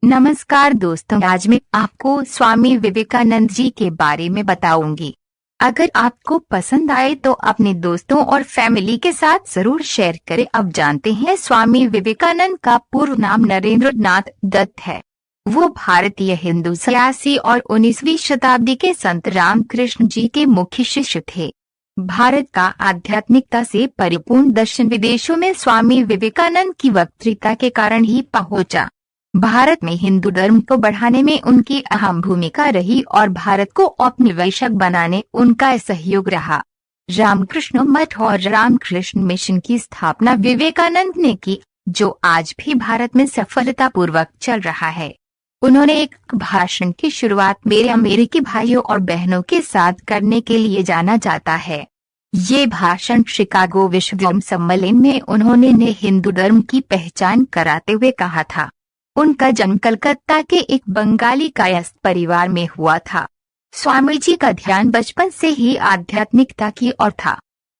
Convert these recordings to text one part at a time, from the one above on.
नमस्कार दोस्तों, आज मैं आपको स्वामी विवेकानंद जी के बारे में बताऊंगी। अगर आपको पसंद आए तो अपने दोस्तों और फैमिली के साथ जरूर शेयर करें। अब जानते हैं, स्वामी विवेकानंद का पूर्ण नाम नरेंद्र नाथ दत्त है। वो भारतीय हिंदू सन्यासी और 19वीं शताब्दी के संत रामकृष्ण जी के मुख्य शिष्य थे। भारत का आध्यात्मिकता से परिपूर्ण दर्शन विदेशों में स्वामी विवेकानंद की वक्तृता के कारण ही पहुंचा। भारत में हिंदू धर्म को बढ़ाने में उनकी अहम भूमिका रही और भारत को औपनिवेशिक बनाने उनका सहयोग रहा। रामकृष्ण मठ और रामकृष्ण मिशन की स्थापना विवेकानंद ने की, जो आज भी भारत में सफलतापूर्वक चल रहा है। उन्होंने एक भाषण की शुरुआत मेरे अमेरिकी भाइयों और बहनों के साथ करने के लिए जाना जाता है। ये भाषण शिकागो विश्व धर्म सम्मेलन में उन्होंने ने हिंदू धर्म की पहचान कराते हुए कहा था। उनका जन्म कलकत्ता के एक बंगाली कायस्थ परिवार में हुआ था। स्वामी जी का ध्यान बचपन से ही आध्यात्मिकता की ओर था।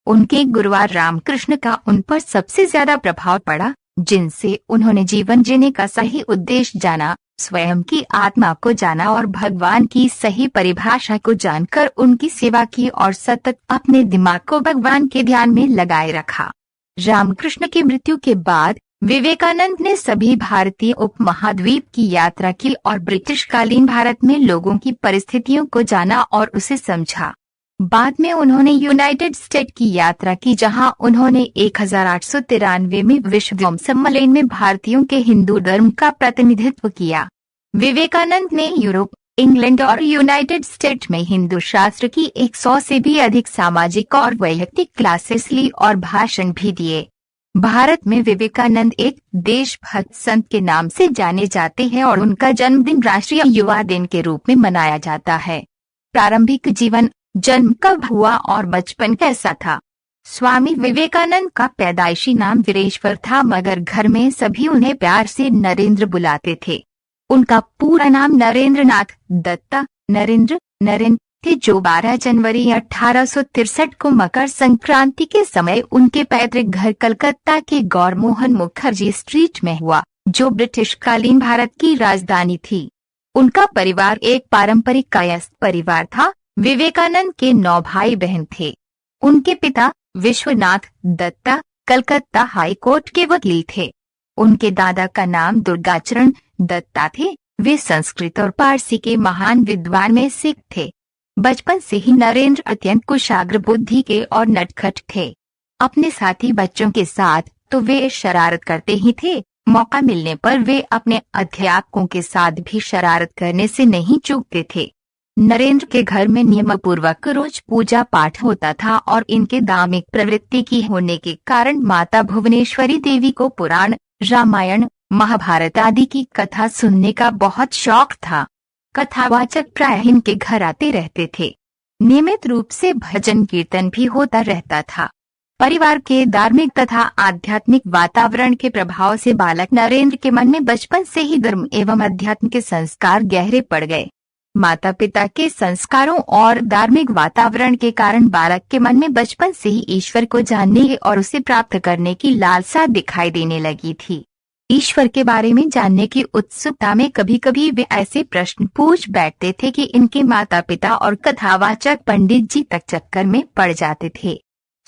उनके गुरुवार रामकृष्ण का उन पर सबसे ज्यादा प्रभाव पड़ा, जिनसे उन्होंने जीवन जीने का सही उद्देश्य जाना, स्वयं की आत्मा को जाना और भगवान की सही परिभाषा को जानकर उनकी सेवा की और सतत अपने दिमाग को भगवान के ध्यान में लगाए रखा। रामकृष्ण की मृत्यु के बाद विवेकानंद ने सभी भारतीय उपमहाद्वीप की यात्रा की और ब्रिटिशकालीन भारत में लोगों की परिस्थितियों को जाना और उसे समझा। बाद में उन्होंने यूनाइटेड स्टेट की यात्रा की, जहां उन्होंने 1893 में विश्व धर्म सम्मेलन में भारतीयों के हिंदू धर्म का प्रतिनिधित्व किया। विवेकानंद ने यूरोप, इंग्लैंड और यूनाइटेड स्टेट में हिंदू शास्त्र की 100 से भी अधिक सामाजिक और वैयक्तिक क्लासेस ली और भाषण भी दिए। भारत में विवेकानंद एक देशभक्त संत के नाम से जाने जाते हैं और उनका जन्मदिन राष्ट्रीय युवा दिन के रूप में मनाया जाता है। प्रारंभिक जीवन, जन्म कब हुआ और बचपन कैसा था? स्वामी विवेकानंद का पैदाइशी नाम वीरेश्वर था, मगर घर में सभी उन्हें प्यार से नरेंद्र बुलाते थे। उनका पूरा नाम नरेंद्र नाथ दत्ता नरेंद्र थे, जो 12 जनवरी 1863 को मकर संक्रांति के समय उनके पैतृक घर कलकत्ता के गौरमोहन मुखर्जी स्ट्रीट में हुआ, जो ब्रिटिशकालीन भारत की राजधानी थी। उनका परिवार एक पारंपरिक कायस्थ परिवार था। विवेकानंद के 9 भाई बहन थे। उनके पिता विश्वनाथ दत्ता कलकत्ता हाई कोर्ट के वकील थे। उनके दादा का नाम दुर्गाचरण दत्ता थे। वे संस्कृत और पारसी के महान विद्वान में सिख थे। बचपन से ही नरेंद्र अत्यंत कुशाग्र बुद्धि के और नटखट थे। अपने साथी बच्चों के साथ तो वे शरारत करते ही थे, मौका मिलने पर वे अपने अध्यापकों के साथ भी शरारत करने से नहीं चूकते थे। नरेंद्र के घर में नियमपूर्वक रोज पूजा पाठ होता था और इनके धार्मिक प्रवृत्ति की होने के कारण माता भुवनेश्वरी देवी को पुराण, रामायण, महाभारत आदि की कथा सुनने का बहुत शौक था। कथावाचक प्रायः इनके घर आते रहते थे। नियमित रूप से भजन कीर्तन भी होता रहता था। परिवार के धार्मिक तथा आध्यात्मिक वातावरण के प्रभाव से बालक नरेंद्र के मन में बचपन से ही धर्म एवं अध्यात्म के संस्कार गहरे पड़ गए। माता पिता के संस्कारों और धार्मिक वातावरण के कारण बालक के मन में बचपन से ही ईश्वर को जानने और उसे प्राप्त करने की लालसा दिखाई देने लगी थी। ईश्वर के बारे में जानने की उत्सुकता में कभी कभी वे ऐसे प्रश्न पूछ बैठते थे कि इनके माता पिता और कथावाचक पंडित जी तक चक्कर में पड़ जाते थे।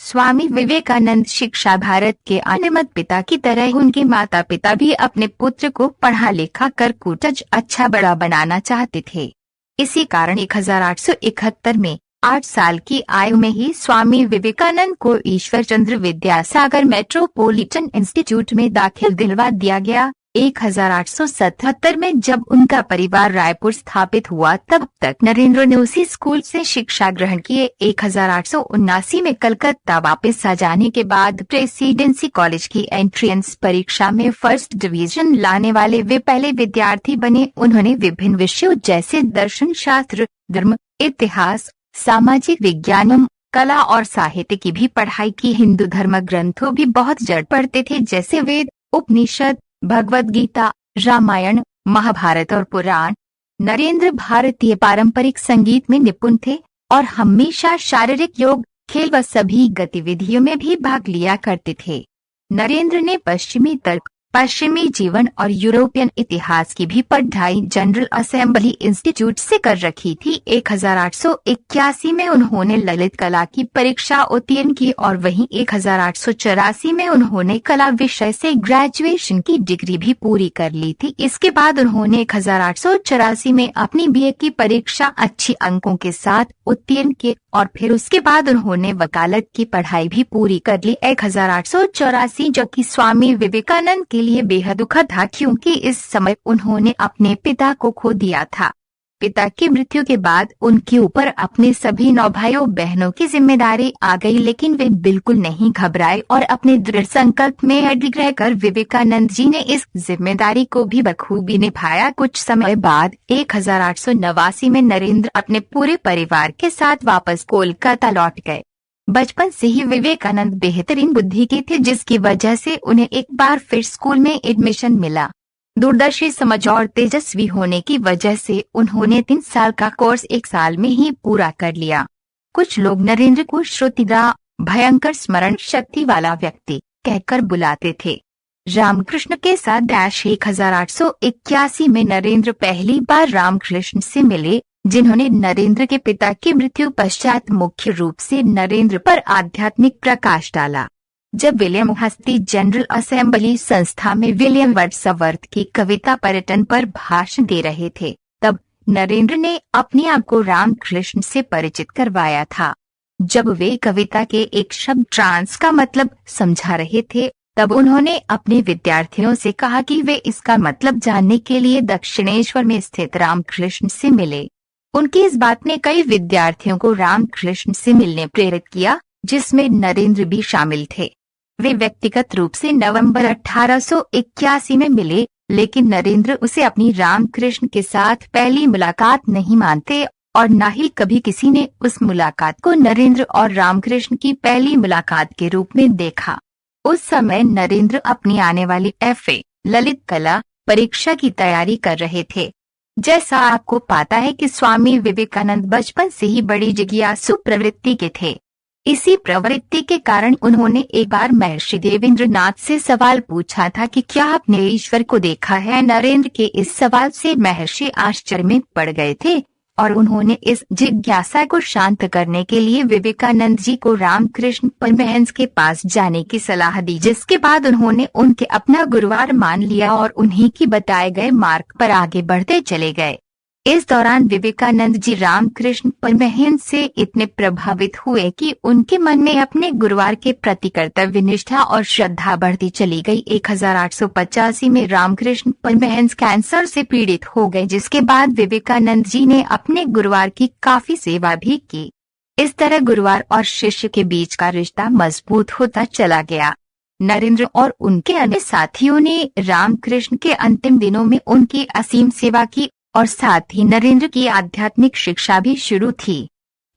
स्वामी विवेकानंद शिक्षा भारत के अनियमित पिता की तरह उनके माता पिता भी अपने पुत्र को पढ़ा लिखा कर कुछ अच्छा बड़ा बनाना चाहते थे। इसी कारण 1871 में 8 साल की आयु में ही स्वामी विवेकानंद को ईश्वर चंद्र विद्यासागर मेट्रोपॉलिटन इंस्टीट्यूट में दाखिल दिलवा दिया गया। 1877 में जब उनका परिवार रायपुर स्थापित हुआ, तब तक नरेंद्र ने उसी स्कूल से शिक्षा ग्रहण किए। 1879 में कलकत्ता वापस आ जाने के बाद प्रेसिडेंसी कॉलेज की एंट्रेंस परीक्षा में फर्स्ट डिवीजन लाने वाले वे पहले विद्यार्थी बने। उन्होंने विभिन्न विषयों जैसे दर्शन शास्त्र, धर्म, इतिहास, सामाजिक विज्ञान, कला और साहित्य की भी पढ़ाई की। हिंदू धर्म ग्रंथों भी बहुत जड़ पड़ते थे, जैसे वेद, उपनिषद, भगवद गीता, रामायण, महाभारत और पुराण। नरेंद्र भारतीय पारंपरिक संगीत में निपुण थे और हमेशा शारीरिक योग, खेल व सभी गतिविधियों में भी भाग लिया करते थे। नरेंद्र ने पश्चिमी तर्क, पश्चिमी जीवन और यूरोपियन इतिहास की भी पढ़ाई जनरल असेंबली इंस्टीट्यूट से कर रखी थी। 1881 में उन्होंने ललित कला की परीक्षा उत्तीर्ण की और वहीं 1884 में उन्होंने कला विषय से ग्रेजुएशन की डिग्री भी पूरी कर ली थी। इसके बाद उन्होंने 1884 में अपनी बीए की परीक्षा अच्छी अंकों के साथ उत्तीर्ण की और फिर उसके बाद उन्होंने वकालत की पढ़ाई भी पूरी कर ली। 1884 जो कि स्वामी विवेकानंद के लिए बेहद दुखद था, क्योंकि इस समय उन्होंने अपने पिता को खो दिया था। पिता की मृत्यु के बाद उनके ऊपर अपने सभी 9 भाइयों बहनों की जिम्मेदारी आ गई, लेकिन वे बिल्कुल नहीं घबराए और अपने दृढ़ संकल्प में अडिग रहकर विवेकानंद जी ने इस जिम्मेदारी को भी बखूबी निभाया। कुछ समय बाद 1889 में नरेंद्र अपने पूरे परिवार के साथ वापस कोलकाता लौट गए। बचपन से ही विवेकानंद बेहतरीन बुद्धि के थे, जिसकी वजह से उन्हें एक बार फिर स्कूल में एडमिशन मिला। दूरदर्शी समझ और तेजस्वी होने की वजह से उन्होंने 3 साल का कोर्स 1 साल में ही पूरा कर लिया। कुछ लोग नरेंद्र को श्रुतिदा, भयंकर स्मरण शक्ति वाला व्यक्ति कहकर बुलाते थे। रामकृष्ण के साथ 1881 में नरेंद्र पहली बार रामकृष्ण से मिले, जिन्होंने नरेंद्र के पिता की मृत्यु पश्चात मुख्य रूप से नरेंद्र पर आध्यात्मिक प्रकाश डाला। जब विलियम हस्ती जनरल असेंबली संस्था में विलियम वर्ड्सवर्थ की कविता पर्यटन पर भाषण दे रहे थे, तब नरेंद्र ने अपने आप को रामकृष्ण से परिचित करवाया था। जब वे कविता के एक शब्द ट्रांस का मतलब समझा रहे थे, तब उन्होंने अपने विद्यार्थियों से कहा कि वे इसका मतलब जानने के लिए दक्षिणेश्वर में स्थित रामकृष्ण से मिले। उनकी इस बात ने कई विद्यार्थियों को रामकृष्ण से मिलने प्रेरित किया, जिसमें नरेंद्र भी शामिल थे। वे व्यक्तिगत रूप से नवंबर 1881 में मिले, लेकिन नरेंद्र उसे अपनी रामकृष्ण के साथ पहली मुलाकात नहीं मानते और न ही कभी किसी ने उस मुलाकात को नरेंद्र और रामकृष्ण की पहली मुलाकात के रूप में देखा। उस समय नरेंद्र अपनी आने वाली एफए ललित कला परीक्षा की तैयारी कर रहे थे। जैसा आपको पता है कि स्वामी विवेकानंद बचपन से ही बड़ी जिज्ञासु प्रवृत्ति के थे। इसी प्रवृत्ति के कारण उन्होंने एक बार महर्षि देवेंद्रनाथ से सवाल पूछा था कि क्या आपने ईश्वर को देखा है। नरेंद्र के इस सवाल से महर्षि आश्चर्य में पड़ गए थे और उन्होंने इस जिज्ञासा को शांत करने के लिए विवेकानंद जी को रामकृष्ण परमहंस के पास जाने की सलाह दी, जिसके बाद उन्होंने उनके अपना गुरुवार मान लिया और उन्हीं की बताए गए मार्ग पर आगे बढ़ते चले गए। इस दौरान विवेकानंद जी रामकृष्ण परमहंस से इतने प्रभावित हुए कि उनके मन में अपने गुरुवार के प्रति कर्तव्य निष्ठा और श्रद्धा बढ़ती चली गई। 1885 में रामकृष्ण परमहंस कैंसर से पीड़ित हो गए, जिसके बाद विवेकानंद जी ने अपने गुरुवार की काफी सेवा भी की। इस तरह गुरुवार और शिष्य के बीच का रिश्ता मजबूत होता चला गया। नरेंद्र और उनके अन्य साथियों ने रामकृष्ण के अंतिम दिनों में उनकी असीम सेवा की और साथ ही नरेंद्र की आध्यात्मिक शिक्षा भी शुरू थी।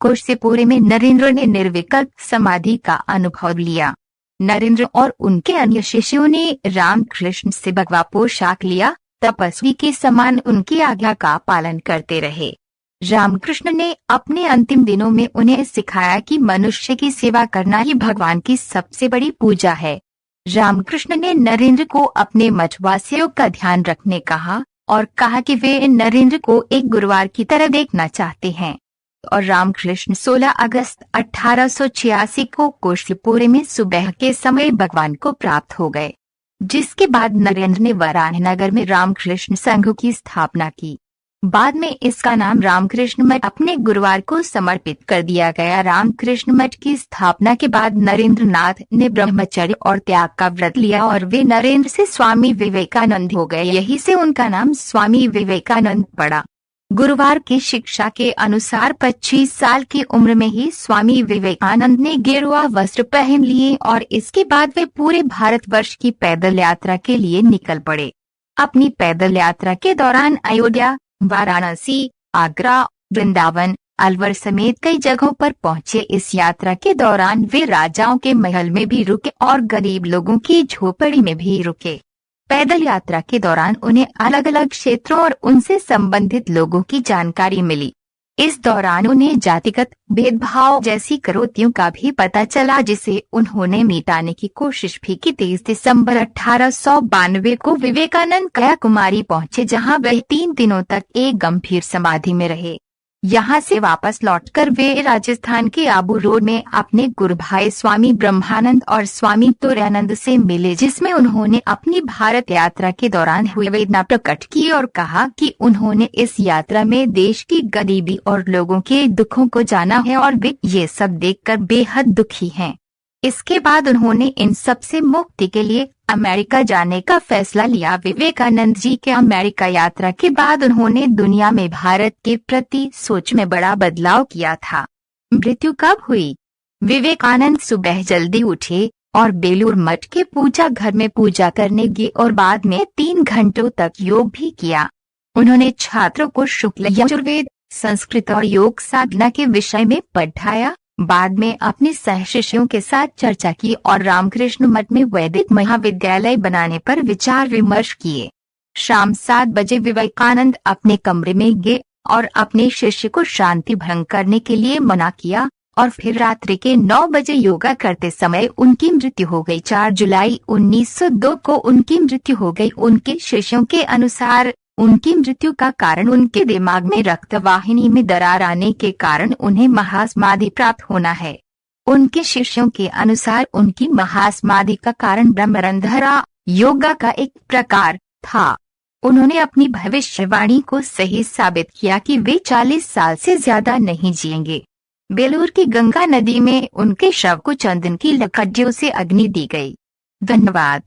कोशसेपुरे में नरेंद्र ने निर्विकल्प समाधि का अनुभव लिया। नरेंद्र और उनके अन्य शिष्यों ने रामकृष्ण से भगवा पोशाक लिया, तपस्वी के समान उनकी आज्ञा का पालन करते रहे। रामकृष्ण ने अपने अंतिम दिनों में उन्हें सिखाया कि मनुष्य की सेवा करना ही भगवान की सबसे बड़ी पूजा है। रामकृष्ण ने नरेंद्र को अपने मठवासियों का ध्यान रखने कहा और कहा कि वे नरेंद्र को एक गुरुवार की तरह देखना चाहते हैं। और रामकृष्ण 16 अगस्त 1886 को कोशसेपुरे में सुबह के समय भगवान को प्राप्त हो गए, जिसके बाद नरेंद्र ने वाराणसी में रामकृष्ण संघ की स्थापना की। बाद में इसका नाम रामकृष्ण मठ अपने गुरुवार को समर्पित कर दिया गया। रामकृष्ण मठ की स्थापना के बाद नरेंद्र नाथ ने ब्रह्मचर्य और त्याग का व्रत लिया और वे नरेंद्र से स्वामी विवेकानंद हो गए। यही से उनका नाम स्वामी विवेकानंद पड़ा। गुरुवार की शिक्षा के अनुसार 25 साल की उम्र में ही स्वामी विवेकानंद ने गेरुआ वस्त्र पहन लिए और इसके बाद वे पूरे भारतवर्ष की पैदल यात्रा के लिए निकल पड़े। अपनी पैदल यात्रा के दौरान अयोध्या, वाराणसी, आगरा, वृंदावन, अलवर समेत कई जगहों पर पहुंचे। इस यात्रा के दौरान वे राजाओं के महल में भी रुके और गरीब लोगों की झोपड़ी में भी रुके। पैदल यात्रा के दौरान उन्हें अलग अलग क्षेत्रों और उनसे संबंधित लोगों की जानकारी मिली। इस दौरान उन्हें जातिगत भेदभाव जैसी करोतियों का भी पता चला, जिसे उन्होंने मिटाने की कोशिश भी की। 23 दिसंबर 1892 को विवेकानंद कन्याकुमारी पहुंचे, जहां वह 3 दिनों तक एक गंभीर समाधि में रहे। यहां से वापस लौटकर वे राजस्थान के आबू रोड में अपने गुरु भाई स्वामी ब्रह्मानंद और स्वामी तुरानंद से मिले, जिसमें उन्होंने अपनी भारत यात्रा के दौरान हुई वेदना प्रकट की और कहा कि उन्होंने इस यात्रा में देश की गरीबी और लोगों के दुखों को जाना है और वे ये सब देखकर बेहद दुखी हैं। इसके बाद उन्होंने इन सब से मुक्ति के लिए अमेरिका जाने का फैसला लिया। विवेकानंद जी के अमेरिका यात्रा के बाद उन्होंने दुनिया में भारत के प्रति सोच में बड़ा बदलाव किया था। मृत्यु कब हुई? विवेकानंद सुबह जल्दी उठे और बेलूर मठ के पूजा घर में पूजा करने गए और बाद में 3 घंटों तक योग भी किया। उन्होंने छात्रों को शुक्ल यजुर्वेद, संस्कृत और योग साधना के विषय में पढ़ाया। बाद में अपने सहशिष्यों के साथ चर्चा की और रामकृष्ण मठ में वैदिक महाविद्यालय बनाने पर विचार विमर्श किए। शाम 7 बजे विवेकानंद अपने कमरे में गए और अपने शिष्य को शांति भंग करने के लिए मना किया और फिर रात्रि के 9 बजे योगा करते समय उनकी मृत्यु हो गई। 4 जुलाई 1902 को उनकी मृत्यु हो गई। उनके शिष्यों के अनुसार उनकी मृत्यु का कारण उनके दिमाग में रक्तवाहिनी में दरार आने के कारण उन्हें महासमाधि प्राप्त होना है। उनके शिष्यों के अनुसार उनकी महासमाधि का कारण ब्रह्मरंध्रा योगा का एक प्रकार था। उन्होंने अपनी भविष्यवाणी को सही साबित किया कि वे 40 साल से ज्यादा नहीं जिएंगे। बेलूर की गंगा नदी में उनके शव को चंदन की लकड़ियों से अग्नि दी गई। धन्यवाद।